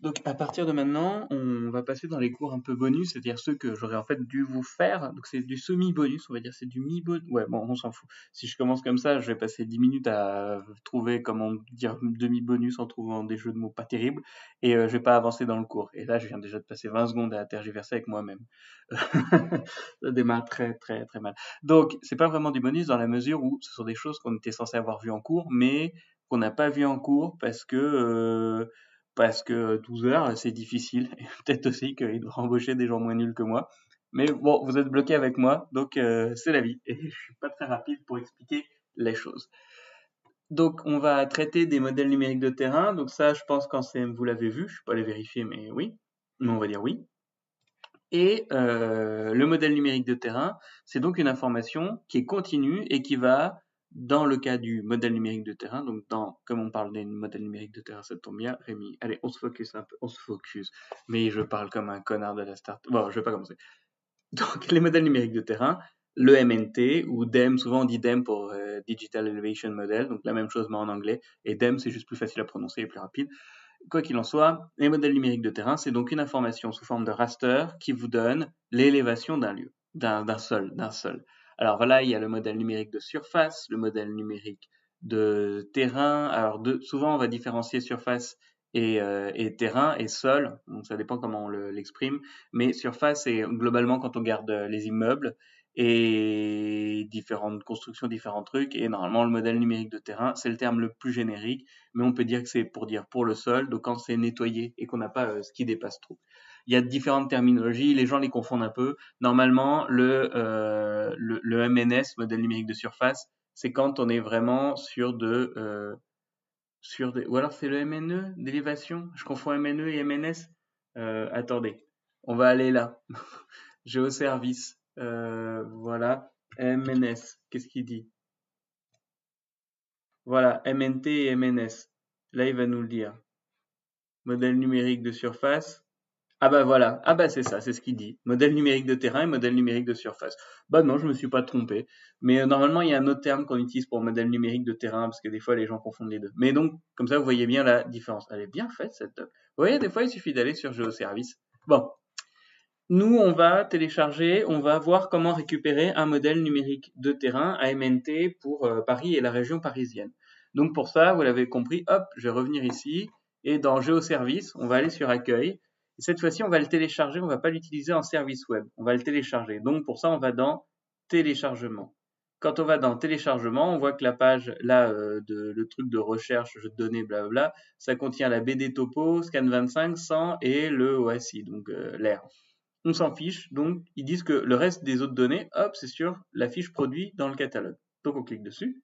Donc, à partir de maintenant, on va passer dans les cours un peu bonus, c'est-à-dire ceux que j'aurais en fait dû vous faire. Donc, c'est du semi-bonus, on va dire, c'est du mi-bonus. Ouais, bon, on s'en fout. Si je commence comme ça, je vais passer 10 minutes à trouver comment dire demi-bonus en trouvant des jeux de mots pas terribles, et je vais pas avancer dans le cours. Et là, je viens déjà de passer 20 secondes à tergiverser avec moi-même. Ça démarre très, très, très mal. Donc, c'est pas vraiment du bonus dans la mesure où ce sont des choses qu'on était censé avoir vues en cours, mais qu'on n'a pas vues en cours parce que 12 heures, c'est difficile. Et peut-être aussi qu'il devrait embaucher des gens moins nuls que moi. Mais bon, vous êtes bloqué avec moi, donc c'est la vie. Et je suis pas très rapide pour expliquer les choses. Donc, on va traiter des modèles numériques de terrain. Donc ça, je pense qu'en CM, vous l'avez vu. Je suis pas allé vérifier, mais oui. Mais on va dire oui. Et le modèle numérique de terrain, c'est donc une information qui est continue et qui va, dans le cas du modèle numérique de terrain, donc comme on parle des modèles numériques de terrain, ça tombe bien, Rémi. Allez, on se focus un peu, on se focus. Mais je parle comme un connard de la start. Bon, je vais pas commencer. Donc, les modèles numériques de terrain, le MNT ou DEM, souvent on dit DEM pour Digital Elevation Model, donc la même chose mais en anglais. Et DEM, c'est juste plus facile à prononcer et plus rapide. Quoi qu'il en soit, les modèles numériques de terrain, c'est donc une information sous forme de raster qui vous donne l'élévation d'un lieu, d'un sol. Alors voilà, il y a le modèle numérique de surface, le modèle numérique de terrain. Alors souvent, on va différencier surface et terrain et sol. Donc ça dépend comment on l'exprime. Mais surface, c'est globalement quand on garde les immeubles et différentes constructions, différents trucs. Et normalement, le modèle numérique de terrain, c'est le terme le plus générique, mais on peut dire que c'est pour dire pour le sol, donc quand c'est nettoyé et qu'on n'a pas ce qui dépasse trop. Il y a différentes terminologies, les gens les confondent un peu. Normalement, le MNS, modèle numérique de surface, c'est quand on est vraiment ou alors c'est le MNE d'élévation. Je confonds MNE et MNS. Attendez, on va aller là. Géoservice, voilà. MNS, qu'est-ce qu'il dit? Voilà, MNT et MNS. Là, il va nous le dire. Modèle numérique de surface. Ah bah voilà, ah bah c'est ça, c'est ce qu'il dit. Modèle numérique de terrain et modèle numérique de surface. Bah non, je me suis pas trompé. Mais normalement, il y a un autre terme qu'on utilise pour modèle numérique de terrain, parce que des fois, les gens confondent les deux. Mais donc, comme ça, vous voyez bien la différence. Elle est bien faite, cette doc. Vous voyez, des fois, il suffit d'aller sur GeoService. Bon, nous, on va télécharger, on va voir comment récupérer un modèle numérique de terrain, AMNT, pour Paris et la région parisienne. Donc pour ça, vous l'avez compris, hop, je vais revenir ici, et dans Géoservice, on va aller sur Accueil. Et cette fois-ci, on va le télécharger, on va pas l'utiliser en service web, on va le télécharger. Donc pour ça, on va dans Téléchargement. Quand on va dans Téléchargement, on voit que la page, là, le truc de recherche, jeu de données, blablabla, ça contient la BD Topo, Scan 25, 100 et le OASI, donc l'air. On s'en fiche, donc ils disent que le reste des autres données, hop, c'est sur la fiche produit dans le catalogue. Donc on clique dessus.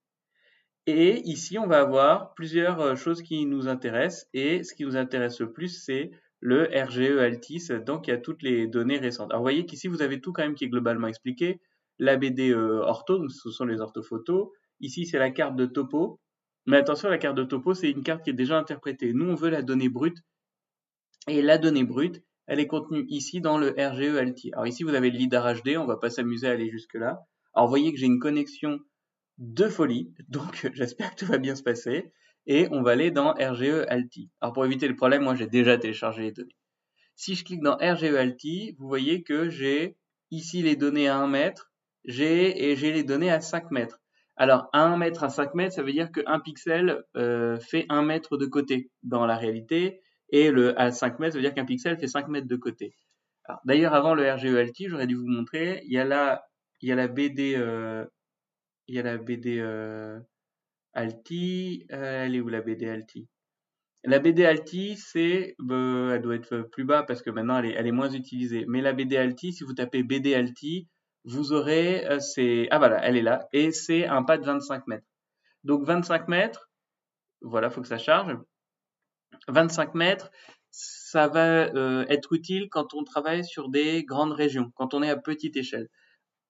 Et ici, on va avoir plusieurs choses qui nous intéressent. Et ce qui nous intéresse le plus, c'est le RGE Altis. Donc il y a toutes les données récentes. Alors vous voyez qu'ici, vous avez tout quand même qui est globalement expliqué. La BD ortho, donc ce sont les orthophotos. Ici, c'est la carte de topo. Mais attention, la carte de topo, c'est une carte qui est déjà interprétée. Nous, on veut la donnée brute et la donnée brute, elle est contenue ici dans le RGE Alti. Alors ici, vous avez le LIDAR HD, on va pas s'amuser à aller jusque-là. Alors vous voyez que j'ai une connexion de folie, donc j'espère que tout va bien se passer. Et on va aller dans RGE Alti. Alors pour éviter le problème, moi j'ai déjà téléchargé les données. Si je clique dans RGE Alti, vous voyez que j'ai ici les données à 1 mètre, j'ai les données à 5 mètres. Alors, à 1 mètre, à 5 mètres, ça veut dire qu'un pixel fait 1 mètre de côté dans la réalité, et à 5 mètres, ça veut dire qu'un pixel fait 5 mètres de côté. D'ailleurs, avant le RGE Alti, j'aurais dû vous montrer, il y a la BD, il y a la BD Alti, elle est où la BD Alti? La BD Alti, elle doit être plus bas parce que maintenant elle est moins utilisée. Mais la BD Alti, si vous tapez BD Alti, vous aurez, ah voilà, elle est là, et c'est un pas de 25 mètres. Donc 25 mètres, voilà, faut que ça charge. 25 mètres, ça va être utile quand on travaille sur des grandes régions, quand on est à petite échelle.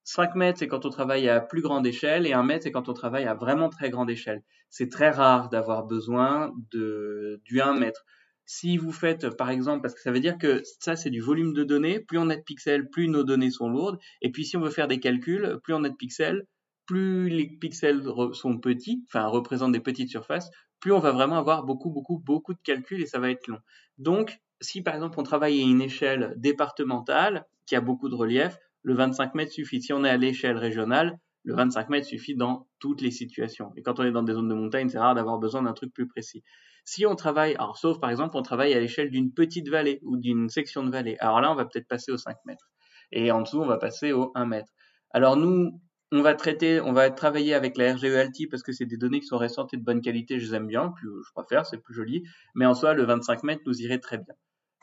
5 mètres, c'est quand on travaille à plus grande échelle, et 1 mètre, c'est quand on travaille à vraiment très grande échelle. C'est très rare d'avoir besoin du 1 mètre. Si vous faites, par exemple, parce que ça veut dire que ça, c'est du volume de données, plus on a de pixels, plus nos données sont lourdes, et puis si on veut faire des calculs, plus on a de pixels, plus les pixels sont petits, enfin représentent des petites surfaces, plus on va vraiment avoir beaucoup de calculs et ça va être long. Donc, si par exemple on travaille à une échelle départementale qui a beaucoup de relief, le 25 mètres suffit. Si on est à l'échelle régionale, le 25 mètres suffit dans toutes les situations. Et quand on est dans des zones de montagne, c'est rare d'avoir besoin d'un truc plus précis. Si on travaille, alors sauf par exemple on travaille à l'échelle d'une petite vallée ou d'une section de vallée, alors là on va peut-être passer au 5 mètres. Et en dessous on va passer au 1 mètre. Alors nous, on va travailler avec la RGEALTI parce que c'est des données qui sont récentes et de bonne qualité, je les aime bien, plus, je préfère, c'est plus joli. Mais en soi, le 25 mètres nous irait très bien.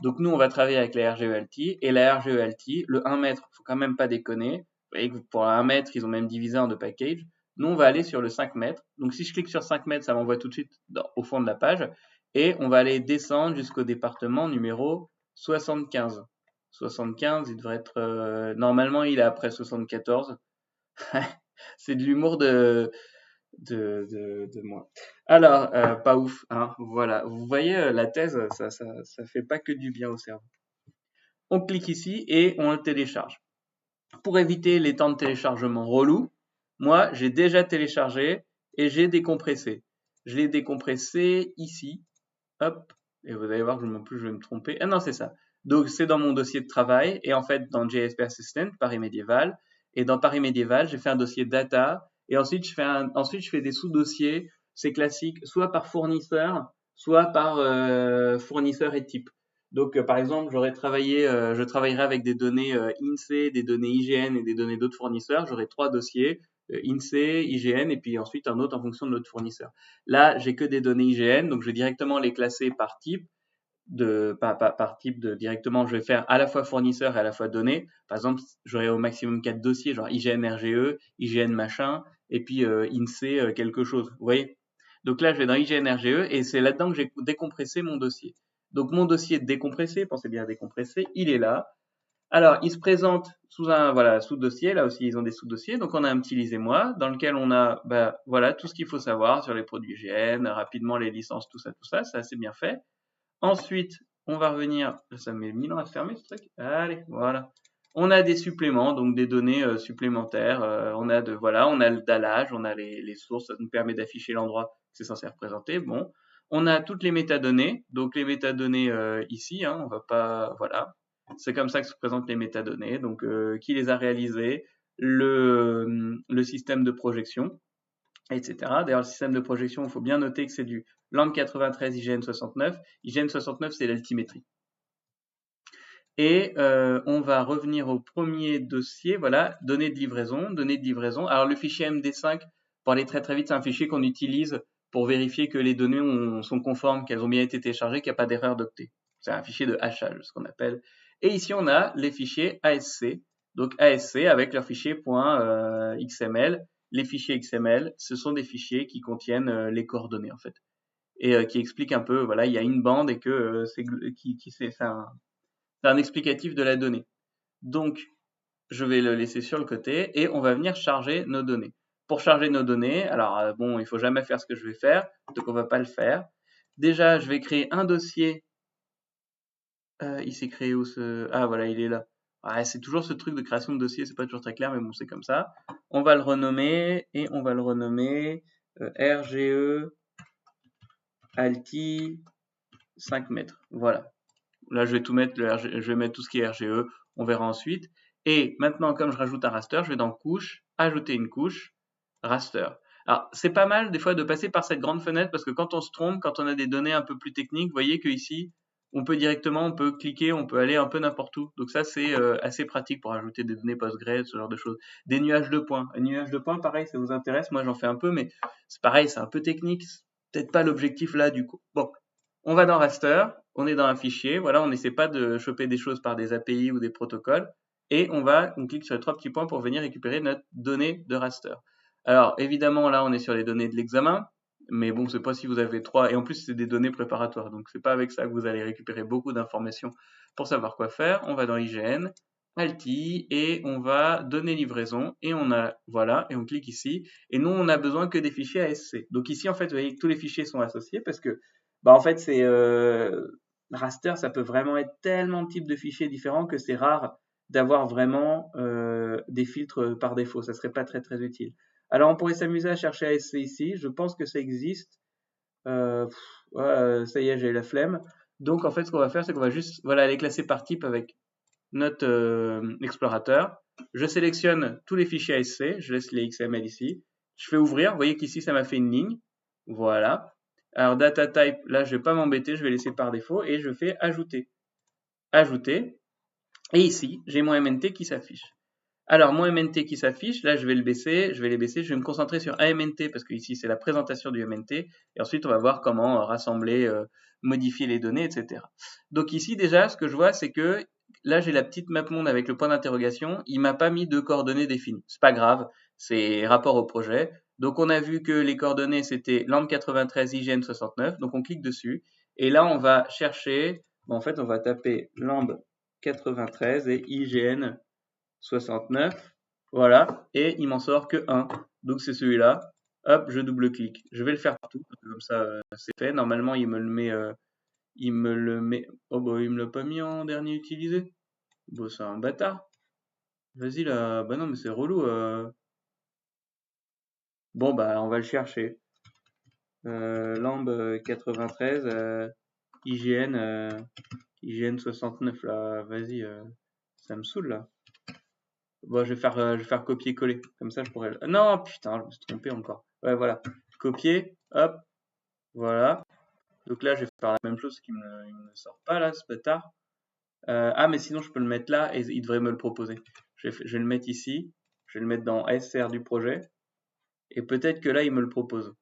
Donc nous, on va travailler avec la RGEALTI et la RGEALTI, le 1 mètre, faut quand même pas déconner. Vous voyez que pour 1 mètre, ils ont même divisé en deux packages. Nous, on va aller sur le 5 mètres. Donc si je clique sur 5 mètres, ça m'envoie tout de suite au fond de la page. Et on va aller descendre jusqu'au département numéro 75. 75, il devrait être... normalement, il est après 74. C'est de l'humour de moi. Alors, pas ouf, hein, voilà. Vous voyez, la thèse, ça fait pas que du bien au cerveau. On clique ici et on le télécharge. Pour éviter les temps de téléchargement relous, moi, j'ai déjà téléchargé et j'ai décompressé. Je l'ai décompressé ici, hop, et vous allez voir, je vais me tromper. Ah non, c'est ça. Donc, c'est dans mon dossier de travail et en fait, dans JS Persistent, Paris médiéval, et dans Paris médiéval, j'ai fait un dossier data et ensuite, je fais des sous-dossiers. C'est classique, soit par fournisseur, soit par fournisseur et type. Donc, par exemple, je travaillerai avec des données INSEE, des données IGN et des données d'autres fournisseurs. J'aurai 3 dossiers, INSEE, IGN, et puis ensuite un autre en fonction de l'autre fournisseur. Là, j'ai que des données IGN, donc je vais directement les classer par type par type directement, je vais faire à la fois fournisseur et à la fois données. Par exemple, j'aurai au maximum 4 dossiers, genre IGN RGE, IGN machin, et puis INSEE quelque chose. Vous voyez? Donc là, je vais dans IGN RGE et c'est là-dedans que j'ai décompressé mon dossier. Donc mon dossier décompressé, pensez bien à décompresser, il est là. Alors, il se présente sous dossier. Là aussi, ils ont des sous-dossiers. Donc, on a un petit lisez-moi dans lequel on a, voilà, tout ce qu'il faut savoir sur les produits IGN, rapidement les licences, tout ça, c'est assez bien fait. Ensuite, on va revenir, ça met 1000 ans à se fermer ce truc. Allez, voilà. On a des suppléments, donc des données supplémentaires. On a le dallage, on a les sources, ça nous permet d'afficher l'endroit que c'est censé représenter. Bon, on a toutes les métadonnées, donc les métadonnées ici, hein, on va pas, voilà. C'est comme ça que se présentent les métadonnées. Donc, qui les a réalisées, le système de projection, etc. D'ailleurs, le système de projection, il faut bien noter que c'est du LAMP 93 IGN 69. IGN 69, c'est l'altimétrie. Et on va revenir au premier dossier, voilà, données de livraison. Alors le fichier MD5, pour aller très très vite, c'est un fichier qu'on utilise pour vérifier que les données sont conformes, qu'elles ont bien été téléchargées, qu'il n'y a pas d'erreur d'octet. C'est un fichier de hachage, ce qu'on appelle. Et ici, on a les fichiers ASC. Donc ASC avec leur fichier .xml. Les fichiers XML, ce sont des fichiers qui contiennent les coordonnées en fait. Et qui expliquent un peu, voilà, il y a une bande et que c'est un explicatif de la donnée. Donc, je vais le laisser sur le côté et on va venir charger nos données. Pour charger nos données, alors bon, il faut jamais faire ce que je vais faire, donc on va pas le faire. Déjà, je vais créer un dossier. Il s'est créé où ce... Ah voilà, il est là. Ouais, c'est toujours ce truc de création de dossier, c'est pas toujours très clair, mais bon, c'est comme ça. On va le renommer et on va le renommer RGE Alti 5 mètres. Voilà. Là, je vais tout mettre, je vais mettre tout ce qui est RGE, on verra ensuite. Et maintenant, comme je rajoute un raster, je vais dans couche, ajouter une couche, raster. Alors, c'est pas mal des fois de passer par cette grande fenêtre parce que quand on se trompe, quand on a des données un peu plus techniques, vous voyez qu'ici, on peut cliquer, on peut aller un peu n'importe où. Donc ça, c'est assez pratique pour ajouter des données Postgres, ce genre de choses. Des nuages de points. Un nuage de points, pareil, ça vous intéresse. Moi, j'en fais un peu, mais c'est pareil, c'est un peu technique. C'est peut-être pas l'objectif là, du coup. Bon, on va dans raster, on est dans un fichier. Voilà, on n'essaie pas de choper des choses par des API ou des protocoles. Et on clique sur les 3 petits points pour venir récupérer notre donnée de raster. Alors, évidemment, là, on est sur les données de l'examen. Mais bon, c'est pas si vous avez 3, et en plus c'est des données préparatoires, donc c'est pas avec ça que vous allez récupérer beaucoup d'informations pour savoir quoi faire. On va dans IGN, Alti, et on va donner livraison, et voilà, et on clique ici, et nous on a besoin que des fichiers ASC. Donc ici en fait, vous voyez que tous les fichiers sont associés parce que, en fait c'est raster, ça peut vraiment être tellement de types de fichiers différents que c'est rare d'avoir vraiment des filtres par défaut, ça serait pas très très utile. Alors, on pourrait s'amuser à chercher ASC ici. Je pense que ça existe. Ça y est, j'ai la flemme. Donc en fait, ce qu'on va faire, c'est qu'on va juste voilà, les classer par type avec notre explorateur. Je sélectionne tous les fichiers ASC, je laisse les XML ici. Je fais ouvrir, vous voyez qu'ici ça m'a fait une ligne. Voilà. Alors data type, là je vais pas m'embêter, je vais laisser par défaut et je fais ajouter. Ajouter. Et ici, j'ai mon MNT qui s'affiche. Alors, mon MNT qui s'affiche, là, je vais les baisser, je vais me concentrer sur AMNT parce que ici, c'est la présentation du MNT. Et ensuite, on va voir comment rassembler, modifier les données, etc. Donc ici, déjà, ce que je vois, c'est que là, j'ai la petite map monde avec le point d'interrogation. Il m'a pas mis de coordonnées définies. C'est pas grave, c'est rapport au projet. Donc, on a vu que les coordonnées, c'était LAMP93 IGN69. Donc, on clique dessus. Et là, on va chercher, bon, en fait, on va taper LAMP93 et IGN 69, voilà, et il m'en sort que 1. Donc c'est celui-là. Hop, je double-clique. Je vais le faire partout, comme ça c'est fait. Normalement, il me le met, Oh bah il me l'a pas mis en dernier utilisé. Bon, c'est un bâtard. Vas-y là. Bah non, mais c'est relou. Bon bah on va le chercher. Lambe 93, IGN 69 là. Vas-y, ça me saoule là. Bon, je vais faire copier-coller. Comme ça, je pourrais. Non, putain, je me suis trompé encore. Ouais, voilà. Copier, hop, voilà. Donc là, je vais faire la même chose qu'il il me sort pas là, ce bâtard. Ah, mais sinon, je peux le mettre là et il devrait me le proposer. Je vais le mettre ici. Je vais le mettre dans SR du projet. Et peut-être que là, il me le propose.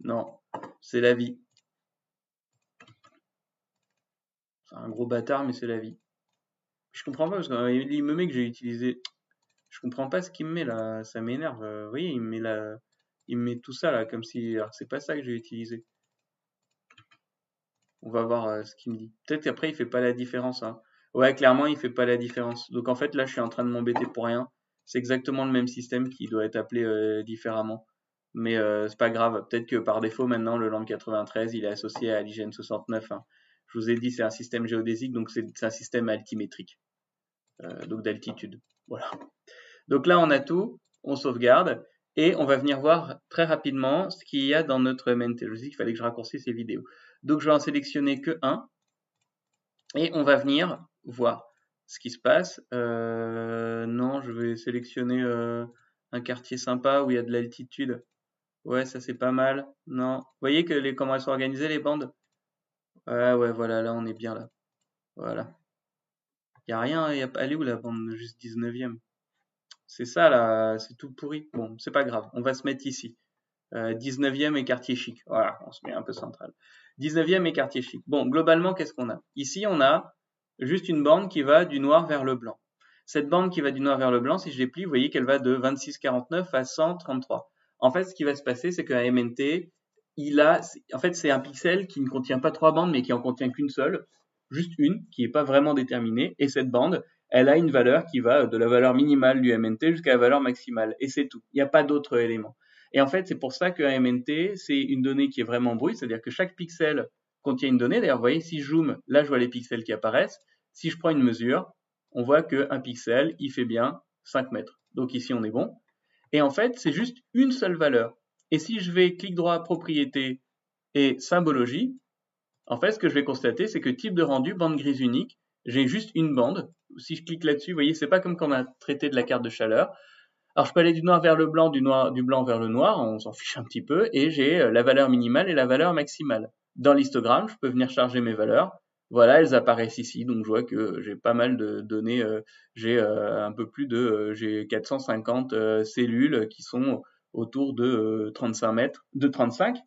Non, c'est la vie. C'est un gros bâtard, mais c'est la vie. Je comprends pas parce qu'il me met que j'ai utilisé. Je comprends pas ce qu'il me met là, ça m'énerve. Vous voyez, il me met tout ça là, comme si, alors c'est pas ça que j'ai utilisé. On va voir ce qu'il me dit. Peut-être qu'après il fait pas la différence, hein. Ouais, clairement il fait pas la différence. Donc en fait là, je suis en train de m'embêter pour rien. C'est exactement le même système qui doit être appelé différemment. Mais c'est pas grave. Peut-être que par défaut maintenant le LAMP 93 il est associé à l'IGN 69, hein. Je vous ai dit c'est un système géodésique, donc c'est un système altimétrique, donc d'altitude. Voilà. Donc là, on a tout, on sauvegarde et on va venir voir très rapidement ce qu'il y a dans notre MNT. Je vous dis qu'il fallait que je raccourcisse ces vidéos. Donc je vais en sélectionner que un et on va venir voir ce qui se passe. Non, je vais sélectionner un quartier sympa où il y a de l'altitude. Ouais, ça c'est pas mal. Non. Vous voyez que comment elles sont organisées les bandes? Ouais, ouais, voilà, là on est bien là. Voilà. Il y a rien, elle est où la bande juste 19e? C'est ça là, c'est tout pourri. Bon, c'est pas grave, on va se mettre ici. 19e et quartier chic. Voilà, on se met un peu central. 19e et quartier chic. Bon, globalement, qu'est-ce qu'on a? Ici, on a juste une bande qui va du noir vers le blanc. Cette bande qui va du noir vers le blanc, si je l'ai vous voyez qu'elle va de 26,49 à 133. En fait, ce qui va se passer, c'est qu'un MNT, en fait, c'est un pixel qui ne contient pas trois bandes, mais qui en contient qu'une seule, juste une, qui n'est pas vraiment déterminée. Et cette bande, elle a une valeur qui va de la valeur minimale du MNT jusqu'à la valeur maximale. Et c'est tout. Il n'y a pas d'autres éléments. Et en fait, c'est pour ça qu'un MNT, c'est une donnée qui est vraiment brute, c'est-à-dire que chaque pixel contient une donnée. D'ailleurs, vous voyez, si je zoome, là, je vois les pixels qui apparaissent. Si je prends une mesure, on voit qu'un pixel, il fait bien 5 mètres. Donc ici, on est bon. Et en fait, c'est juste une seule valeur. Et si je vais clic droit, propriété et symbologie, en fait, ce que je vais constater, c'est que type de rendu, bande grise unique, j'ai juste une bande. Si je clique là-dessus, vous voyez, c'est pas comme quand on a traité de la carte de chaleur. Alors, je peux aller du noir vers le blanc, du blanc vers le noir, on s'en fiche un petit peu, et j'ai la valeur minimale et la valeur maximale. Dans l'histogramme, je peux venir charger mes valeurs. Voilà, elles apparaissent ici, donc je vois que j'ai pas mal de données. J'ai un peu plus de, j'ai 450 cellules qui sont autour de 35 mètres, de 35.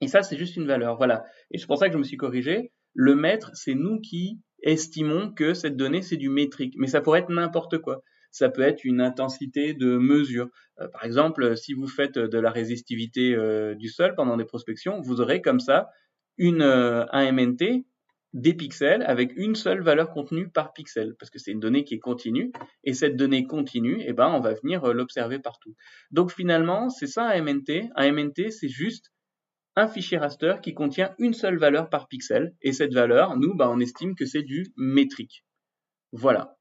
Et ça, c'est juste une valeur, voilà. Et c'est pour ça que je me suis corrigé. Le mètre, c'est nous qui estimons que cette donnée, c'est du métrique. Mais ça pourrait être n'importe quoi. Ça peut être une intensité de mesure. Par exemple, si vous faites de la résistivité du sol pendant des prospections, vous aurez comme ça un MNT, des pixels, avec une seule valeur contenue par pixel, parce que c'est une donnée qui est continue. Et cette donnée continue, eh ben, on va venir l'observer partout. Donc finalement, c'est ça un MNT. Un MNT, c'est juste un fichier raster qui contient une seule valeur par pixel. Et cette valeur, nous, on estime que c'est du métrique. Voilà.